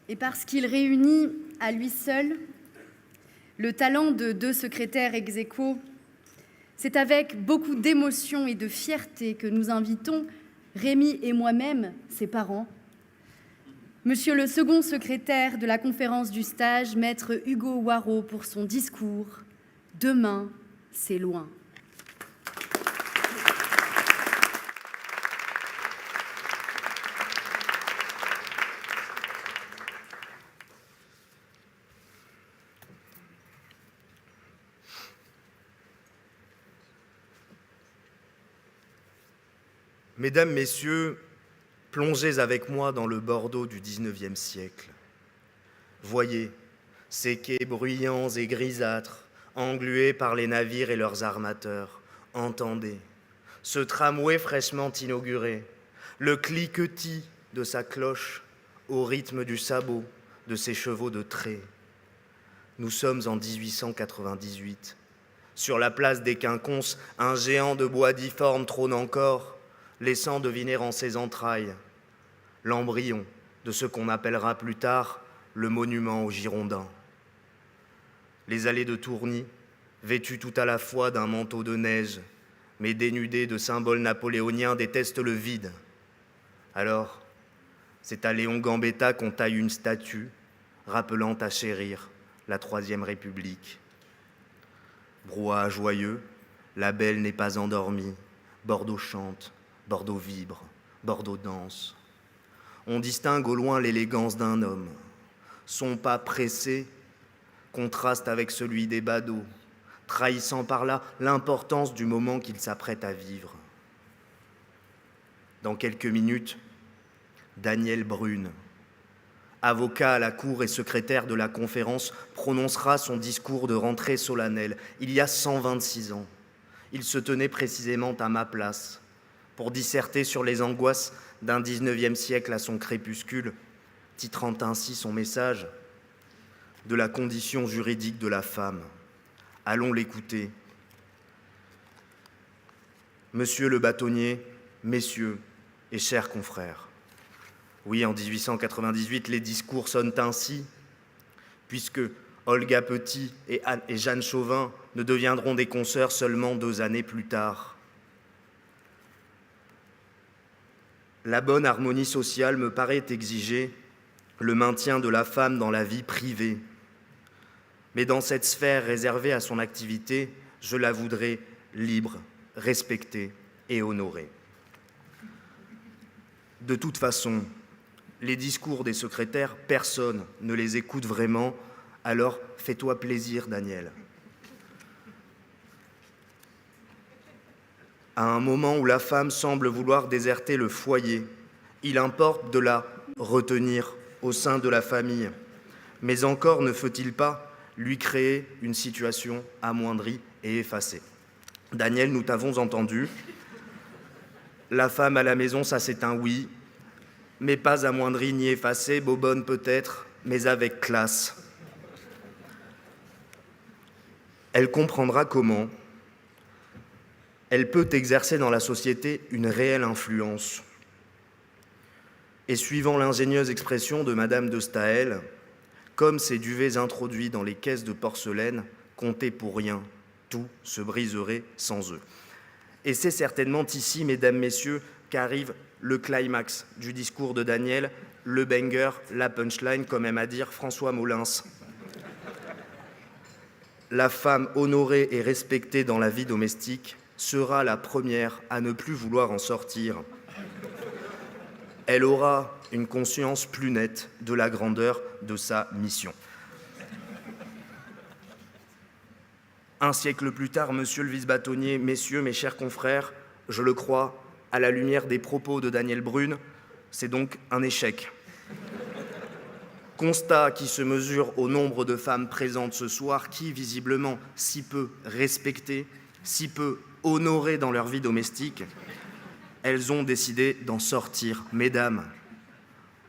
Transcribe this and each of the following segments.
et parce qu'il réunit à lui seul le talent de 2 secrétaires ex aequo, c'est avec beaucoup d'émotion et de fierté que nous invitons, Rémi et moi-même, ses parents, Monsieur le second secrétaire de la conférence du stage, Maître Hugo Waro, pour son discours « Demain, c'est loin ». Mesdames, Messieurs, plongez avec moi dans le Bordeaux du XIXe siècle. Voyez ces quais bruyants et grisâtres, englués par les navires et leurs armateurs. Entendez ce tramway fraîchement inauguré, le cliquetis de sa cloche au rythme du sabot de ses chevaux de trait. Nous sommes en 1898. Sur la place des Quinconces, un géant de bois difforme trône encore, laissant deviner en ses entrailles l'embryon de ce qu'on appellera plus tard le monument aux Girondins. Les allées de Tourny, vêtues tout à la fois d'un manteau de neige, mais dénudées de symboles napoléoniens, détestent le vide. Alors, c'est à Léon Gambetta qu'on taille une statue, rappelant à chérir la Troisième République. Brouhaha joyeux, la belle n'est pas endormie, Bordeaux chante, Bordeaux vibre, Bordeaux danse. On distingue au loin l'élégance d'un homme. Son pas pressé contraste avec celui des badauds, trahissant par là l'importance du moment qu'il s'apprête à vivre. Dans quelques minutes, Daniel Brune, avocat à la cour et secrétaire de la conférence, prononcera son discours de rentrée solennelle. Il y a 126 ans, il se tenait précisément à ma place, pour disserter sur les angoisses d'un 19e siècle à son crépuscule, titrant ainsi son message « De la condition juridique de la femme ». Allons l'écouter. Monsieur le bâtonnier, messieurs et chers confrères. Oui, en 1898, les discours sonnent ainsi, puisque Olga Petit et Jeanne Chauvin ne deviendront des consoeurs seulement 2 années plus tard. La bonne harmonie sociale me paraît exiger le maintien de la femme dans la vie privée. Mais dans cette sphère réservée à son activité, je la voudrais libre, respectée et honorée. De toute façon, les discours des secrétaires, personne ne les écoute vraiment, alors fais-toi plaisir, Daniel. À un moment où la femme semble vouloir déserter le foyer, il importe de la retenir au sein de la famille. Mais encore ne faut-il pas lui créer une situation amoindrie et effacée. Daniel, nous t'avons entendu. La femme à la maison, ça c'est un oui, mais pas amoindrie ni effacée, bobonne peut-être, mais avec classe. Elle comprendra comment elle peut exercer dans la société une réelle influence. Et suivant l'ingénieuse expression de Madame de Staël, comme ces duvets introduits dans les caisses de porcelaine, comptez pour rien, tout se briserait sans eux. Et c'est certainement ici, mesdames, messieurs, qu'arrive le climax du discours de Daniel, le banger, la punchline, comme aime à dire François Molins. La femme honorée et respectée dans la vie domestique sera la première à ne plus vouloir en sortir. Elle aura une conscience plus nette de la grandeur de sa mission. Un siècle plus tard, monsieur le vice-bâtonnier, messieurs, mes chers confrères, je le crois, à la lumière des propos de Daniel Brune, c'est donc un échec. Constat qui se mesure au nombre de femmes présentes ce soir qui, visiblement, si peu respectées, si peu honorées dans leur vie domestique, elles ont décidé d'en sortir. Mesdames,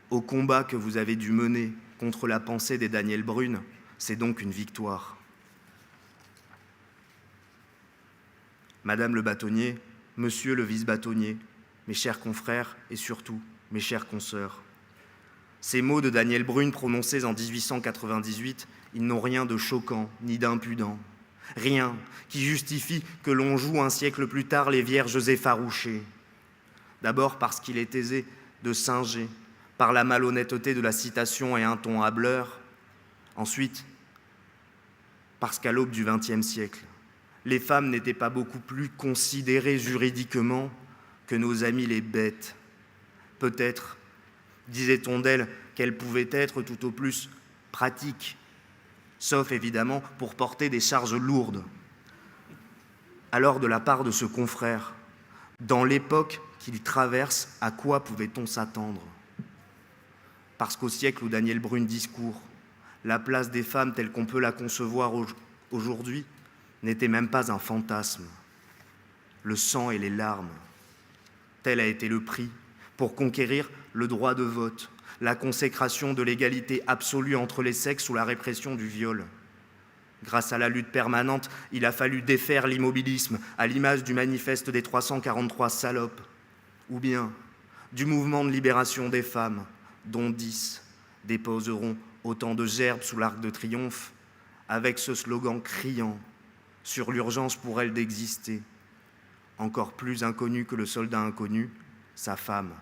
au combat que vous avez dû mener contre la pensée des Daniel Brune, c'est donc une victoire. Madame le bâtonnier, monsieur le vice-bâtonnier, mes chers confrères et surtout mes chères consoeurs, Ces mots de Daniel Brühl prononcés en 1898, ils n'ont rien de choquant ni d'impudent. Rien qui justifie que l'on joue un siècle plus tard les vierges effarouchées. D'abord parce qu'il est aisé de singer par la malhonnêteté de la citation et un ton hâbleur. Ensuite, parce qu'à l'aube du XXe siècle, les femmes n'étaient pas beaucoup plus considérées juridiquement que nos amis les bêtes. Peut-être, disait-on d'elles, qu'elles pouvaient être tout au plus pratiques, sauf évidemment pour porter des charges lourdes. Alors, de la part de ce confrère, dans l'époque qu'il traverse, à quoi pouvait-on s'attendre ? Parce qu'au siècle où Daniel Brühl discourt, la place des femmes telle qu'on peut la concevoir aujourd'hui n'était même pas un fantasme. Le sang et les larmes, tel a été le prix pour conquérir le droit de vote, la consécration de l'égalité absolue entre les sexes sous la répression du viol. Grâce à la lutte permanente, il a fallu défaire l'immobilisme, à l'image du manifeste des 343 salopes, ou bien du mouvement de libération des femmes, dont 10 déposeront autant de gerbes sous l'Arc de Triomphe, avec ce slogan criant sur l'urgence pour elle d'exister, encore plus inconnu que le soldat inconnu, sa femme.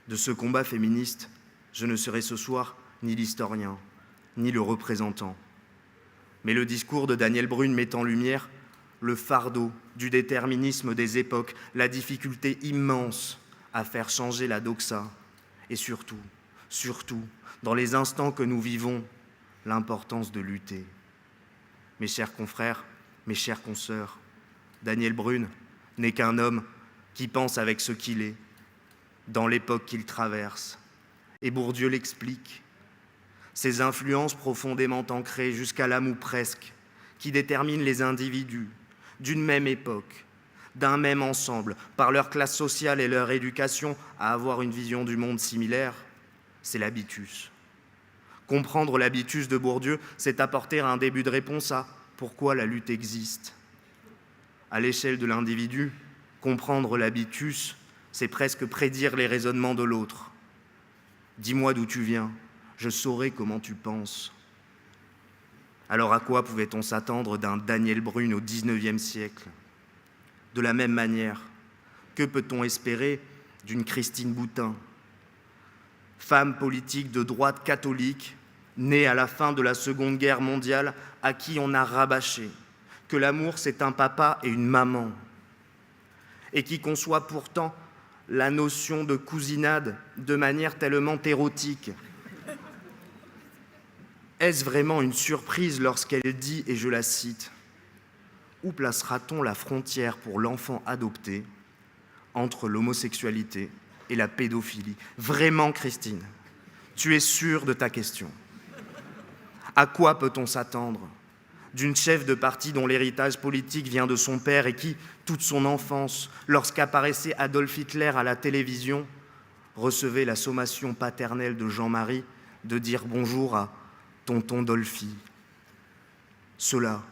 De ce combat féministe, je ne serai ce soir ni l'historien, ni le représentant. Mais le discours de Daniel Brühl met en lumière le fardeau du déterminisme des époques, la difficulté immense à faire changer la doxa, et surtout, dans les instants que nous vivons, l'importance de lutter. Mes chers confrères, mes chères consoeurs, Daniel Brühl n'est qu'un homme qui pense avec ce qu'il est, dans l'époque qu'il traverse. Et Bourdieu l'explique. Ces influences profondément ancrées jusqu'à l'âme ou presque, qui déterminent les individus d'une même époque, d'un même ensemble, par leur classe sociale et leur éducation, à avoir une vision du monde similaire, c'est l'habitus. Comprendre l'habitus de Bourdieu, c'est apporter un début de réponse à pourquoi la lutte existe. À l'échelle de l'individu, comprendre l'habitus, c'est presque prédire les raisonnements de l'autre. Dis-moi d'où tu viens, je saurai comment tu penses. Alors à quoi pouvait-on s'attendre d'un Daniel Brühl au XIXe siècle ? De la même manière, que peut-on espérer d'une Christine Boutin, femme politique de droite catholique, née à la fin de la Seconde Guerre mondiale, à qui on a rabâché que l'amour c'est un papa et une maman, et qui conçoit pourtant la notion de cousinade de manière tellement érotique. Est-ce vraiment une surprise lorsqu'elle dit, et je la cite, « Où placera-t-on la frontière pour l'enfant adopté entre l'homosexualité et la pédophilie ?» Vraiment, Christine, tu es sûre de ta question. À quoi peut-on s'attendre d'une chef de parti dont l'héritage politique vient de son père et qui, toute son enfance, lorsqu'apparaissait Adolf Hitler à la télévision, recevait la sommation paternelle de Jean-Marie de dire bonjour à tonton Dolphy. Ceux-là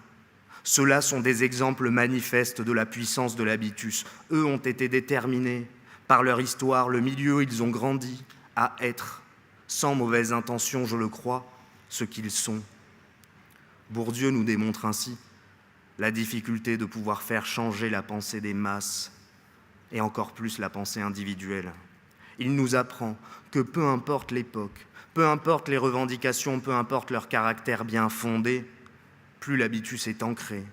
sont des exemples manifestes de la puissance de l'habitus. Eux ont été déterminés par leur histoire, le milieu où ils ont grandi, à être, sans mauvaise intention, je le crois, ce qu'ils sont. Bourdieu nous démontre ainsi la difficulté de pouvoir faire changer la pensée des masses, et encore plus la pensée individuelle. Il nous apprend que peu importe l'époque, peu importe les revendications, peu importe leur caractère bien fondé, plus l'habitus est ancré,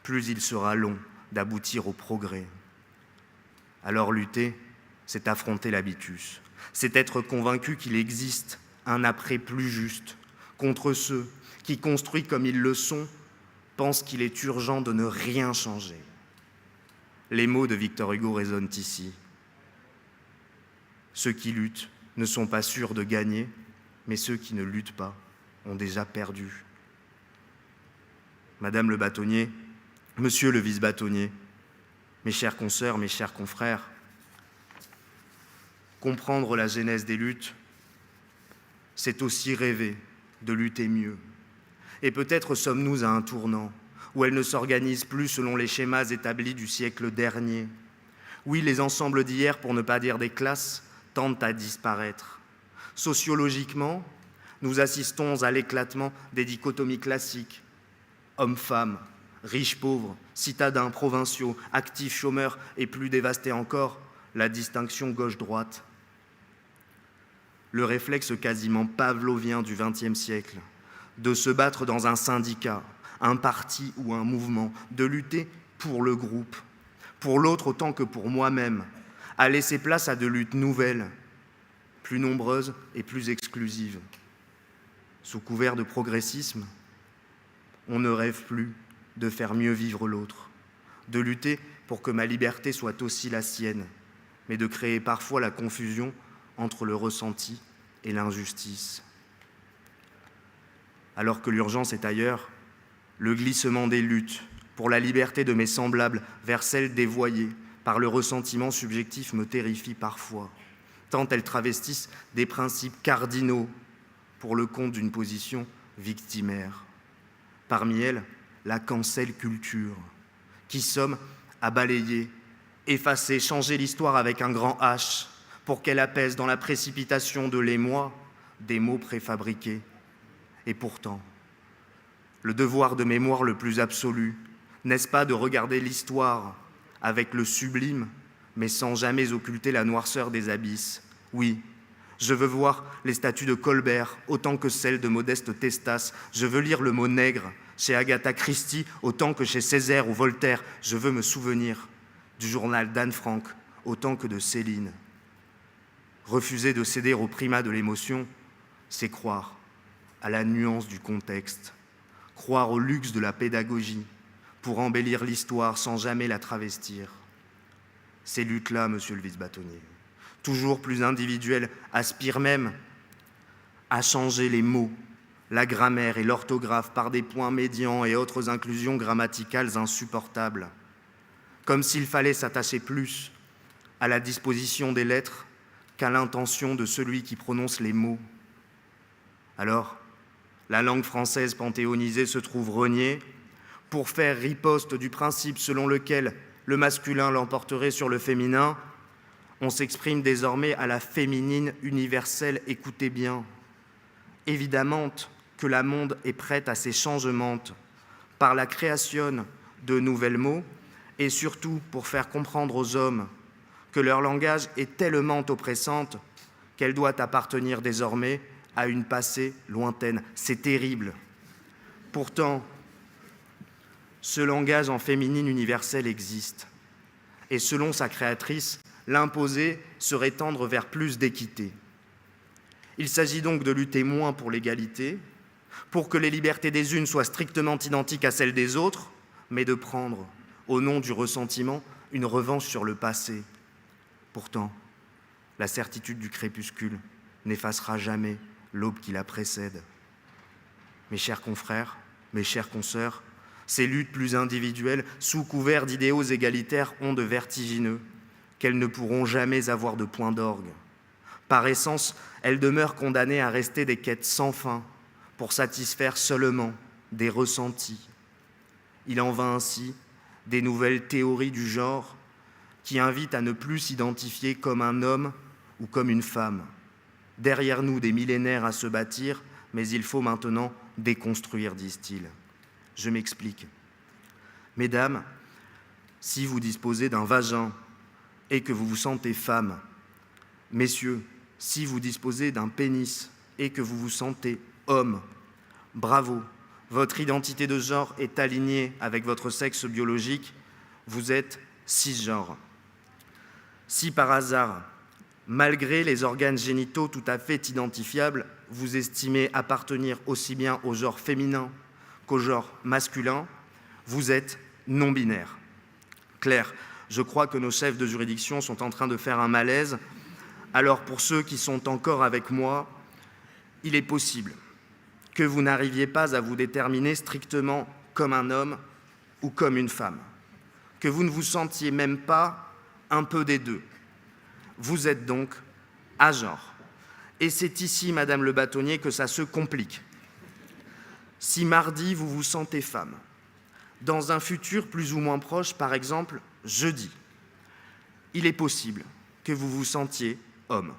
plus il sera long d'aboutir au progrès. Alors lutter, c'est affronter l'habitus, c'est être convaincu qu'il existe un après plus juste contre ceux qui, construits comme ils le sont, pensent qu'il est urgent de ne rien changer. Les mots de Victor Hugo résonnent ici. Ceux qui luttent ne sont pas sûrs de gagner, mais ceux qui ne luttent pas ont déjà perdu. Madame le bâtonnier, Monsieur le vice-bâtonnier, mes chères consoeurs, mes chers confrères, comprendre la genèse des luttes, c'est aussi rêver de lutter mieux. Et peut-être sommes-nous à un tournant où elles ne s'organisent plus selon les schémas établis du siècle dernier. Oui, les ensembles d'hier, pour ne pas dire des classes, tendent à disparaître. Sociologiquement, nous assistons à l'éclatement des dichotomies classiques. Hommes-femmes, riches-pauvres, citadins, provinciaux, actifs, chômeurs et plus dévastés encore, la distinction gauche-droite. Le réflexe quasiment pavlovien du XXe siècle, de se battre dans un syndicat, un parti ou un mouvement, de lutter pour le groupe, pour l'autre autant que pour moi-même, a laissé place à de luttes nouvelles, plus nombreuses et plus exclusives. Sous couvert de progressisme, on ne rêve plus de faire mieux vivre l'autre, de lutter pour que ma liberté soit aussi la sienne, mais de créer parfois la confusion entre le ressenti et l'injustice. Alors que l'urgence est ailleurs, le glissement des luttes pour la liberté de mes semblables vers celle dévoyée par le ressentiment subjectif me terrifie parfois, tant elles travestissent des principes cardinaux pour le compte d'une position victimaire. Parmi elles, la cancel culture, qui somme à balayer, effacer, changer l'histoire avec un grand H pour qu'elle apaise dans la précipitation de l'émoi des mots préfabriqués. Et pourtant, le devoir de mémoire le plus absolu, n'est-ce pas de regarder l'histoire avec le sublime, mais sans jamais occulter la noirceur des abysses? Oui, je veux voir les statues de Colbert autant que celles de Modeste Testas. Je veux lire le mot nègre chez Agatha Christie autant que chez Césaire ou Voltaire. Je veux me souvenir du journal d'Anne Frank autant que de Céline. Refuser de céder au primat de l'émotion, c'est croire à la nuance du contexte, croire au luxe de la pédagogie pour embellir l'histoire sans jamais la travestir. Ces luttes-là, monsieur le vice-bâtonnier, toujours plus individuelles, aspirent même à changer les mots, la grammaire et l'orthographe par des points médians et autres inclusions grammaticales insupportables, comme s'il fallait s'attacher plus à la disposition des lettres qu'à l'intention de celui qui prononce les mots. Alors, la langue française panthéonisée se trouve reniée pour faire riposte du principe selon lequel le masculin l'emporterait sur le féminin. On s'exprime désormais à la féminine universelle. Écoutez bien. Évidemment que la monde est prête à ces changements par la création de nouvelles mots et surtout pour faire comprendre aux hommes que leur langage est tellement oppressante qu'elle doit appartenir désormais à une passée lointaine. C'est terrible. Pourtant, ce langage en féminine universelle existe. Et selon sa créatrice, l'imposer serait tendre vers plus d'équité. Il s'agit donc de lutter moins pour l'égalité, pour que les libertés des unes soient strictement identiques à celles des autres, mais de prendre, au nom du ressentiment, une revanche sur le passé. Pourtant, la certitude du crépuscule n'effacera jamais l'aube qui la précède. Mes chers confrères, mes chères consoeurs, ces luttes plus individuelles, sous couvert d'idéaux égalitaires, ont de vertigineux qu'elles ne pourront jamais avoir de point d'orgue. Par essence, elles demeurent condamnées à rester des quêtes sans fin pour satisfaire seulement des ressentis. Il en va ainsi des nouvelles théories du genre qui invitent à ne plus s'identifier comme un homme ou comme une femme. Derrière nous, des millénaires à se bâtir, mais il faut maintenant déconstruire, disent-ils. Je m'explique. Mesdames, si vous disposez d'un vagin et que vous vous sentez femme, messieurs, si vous disposez d'un pénis et que vous vous sentez homme, bravo, votre identité de genre est alignée avec votre sexe biologique, vous êtes cisgenre. Si par hasard, malgré les organes génitaux tout à fait identifiables, vous estimez appartenir aussi bien au genre féminin qu'au genre masculin, vous êtes non-binaire. Claire, je crois que nos chefs de juridiction sont en train de faire un malaise. Alors pour ceux qui sont encore avec moi, il est possible que vous n'arriviez pas à vous déterminer strictement comme un homme ou comme une femme, que vous ne vous sentiez même pas un peu des deux. Vous êtes donc agenre. Et c'est ici, Madame le bâtonnier, que ça se complique. Si mardi, vous vous sentez femme, dans un futur plus ou moins proche, par exemple jeudi, il est possible que vous vous sentiez homme.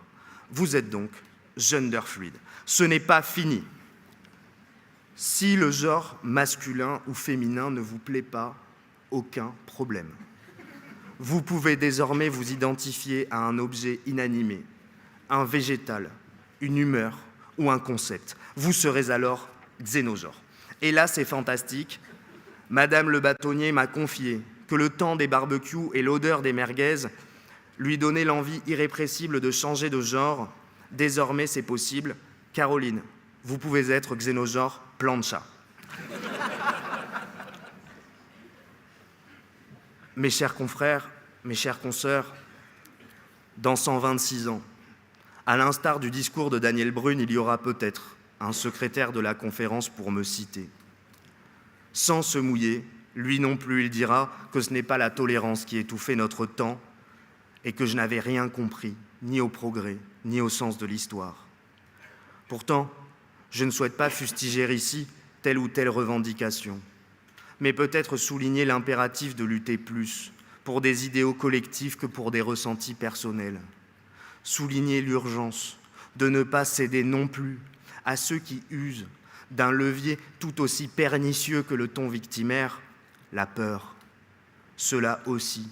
Vous êtes donc gender fluide. Ce n'est pas fini. Si le genre masculin ou féminin ne vous plaît pas, aucun problème. Vous pouvez désormais vous identifier à un objet inanimé, un végétal, une humeur ou un concept. Vous serez alors xénogenre. Et là, c'est fantastique. Madame le bâtonnier m'a confié que le temps des barbecues et l'odeur des merguez lui donnaient l'envie irrépressible de changer de genre. Désormais, c'est possible. Caroline, vous pouvez être xénogenre plancha. Mes chers confrères, mes chères consoeurs, dans 126 ans, à l'instar du discours de Daniel Brühl, il y aura peut-être un secrétaire de la conférence pour me citer. Sans se mouiller, lui non plus, il dira que ce n'est pas la tolérance qui étouffait notre temps et que je n'avais rien compris, ni au progrès, ni au sens de l'histoire. Pourtant, je ne souhaite pas fustiger ici telle ou telle revendication, mais peut-être souligner l'impératif de lutter plus pour des idéaux collectifs que pour des ressentis personnels. Souligner l'urgence de ne pas céder non plus à ceux qui usent d'un levier tout aussi pernicieux que le ton victimaire, la peur. Ceux-là aussi,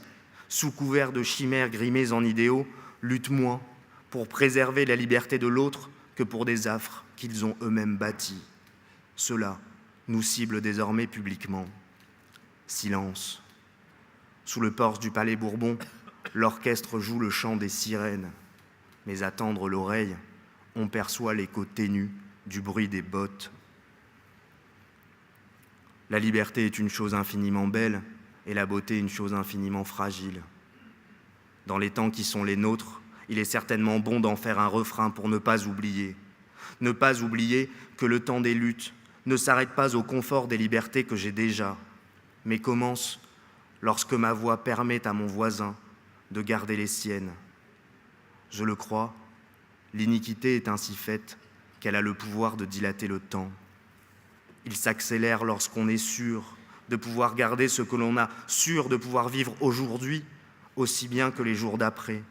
sous couvert de chimères grimées en idéaux, luttent moins pour préserver la liberté de l'autre que pour des affres qu'ils ont eux-mêmes bâtis. Ceux-là nous ciblent désormais publiquement. Silence. Sous le porche du Palais Bourbon, l'orchestre joue le chant des sirènes. Mais à tendre l'oreille, on perçoit l'écho ténu du bruit des bottes. La liberté est une chose infiniment belle et la beauté une chose infiniment fragile. Dans les temps qui sont les nôtres, il est certainement bon d'en faire un refrain pour ne pas oublier. Ne pas oublier que le temps des luttes ne s'arrête pas au confort des libertés que j'ai déjà, mais commence lorsque ma voix permet à mon voisin de garder les siennes. Je le crois, l'iniquité est ainsi faite qu'elle a le pouvoir de dilater le temps. Il s'accélère lorsqu'on est sûr de pouvoir garder ce que l'on a, sûr de pouvoir vivre aujourd'hui aussi bien que les jours d'après.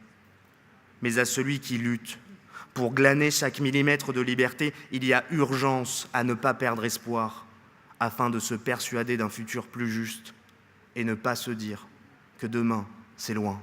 Mais à celui qui lutte pour glaner chaque millimètre de liberté, il y a urgence à ne pas perdre espoir afin de se persuader d'un futur plus juste et ne pas se dire que demain, c'est loin.